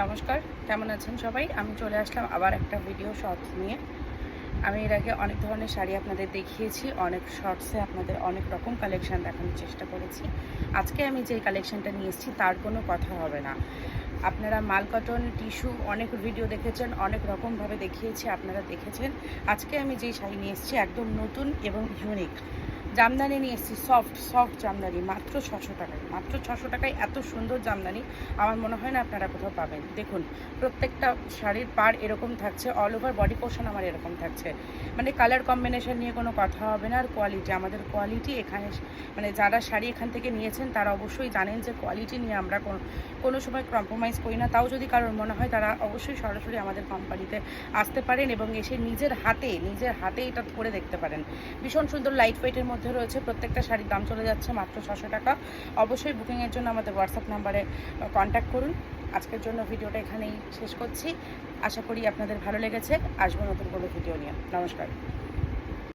নমস্কার, কেমন আছেন সবাই? আমি চলে আসলাম আবার একটা ভিডিও শর্টস নিয়ে। আমি এর আগে অনেক ধরনের শাড়ি আপনাদের দেখিয়েছি, অনেক শর্টসে আপনাদের অনেক রকম কালেকশান দেখানোর চেষ্টা করেছি। আজকে আমি যেই কালেকশানটা নিয়ে এসেছি তার কোনো কথা হবে না। আপনারা মাল কটন টিস্যু অনেক ভিডিও দেখেছেন, অনেক রকমভাবে দেখিয়েছি, আপনারা দেখেছেন। আজকে আমি যেই শাড়ি নিয়ে এসেছি একদম নতুন এবং ইউনিক জামদানি নিয়ে এসেছি। সফট জামদানি, মাত্র 600 টাকায়। মাত্র 600 টাকায় এত সুন্দর জামদানি আমার মনে হয় না আপনারা কোথাও পাবেন। দেখুন, প্রত্যেকটা শাড়ির পাড় এরকম থাকছে, অল ওভার বডি পোর্শন আমার এরকম থাকছে। মানে কালার কম্বিনেশন নিয়ে কোনো কথা হবে না। আর কোয়ালিটি, আমাদের কোয়ালিটি এখানে, মানে যারা শাড়ি এখান থেকে নিয়েছেন তারা অবশ্যই জানেন যে কোয়ালিটি নিয়ে আমরা কোনো সময় কম্প্রোমাইজ করি না। তাও যদি কারোর মনে হয় তারা অবশ্যই সরাসরি আমাদের কোম্পানিতে আসতে পারেন এবং এসে নিজের হাতে এটা পরে দেখতে পারেন। ভীষণ সুন্দর লাইট ওয়েটের মধ্যে রয়েছে। প্রত্যেকটা শাড়ির দাম চলে যাচ্ছে মাত্র 600 টাকা। অবশ্যই বুকিংয়ের জন্য আমাদের হোয়াটসঅ্যাপ নাম্বারে কন্ট্যাক্ট করুন। আজকের জন্য ভিডিওটা এখানেই শেষ করছি। আশা করি আপনাদের ভালো লেগেছে। আসবো নতুন কোনো ভিডিও নিয়ে। নমস্কার।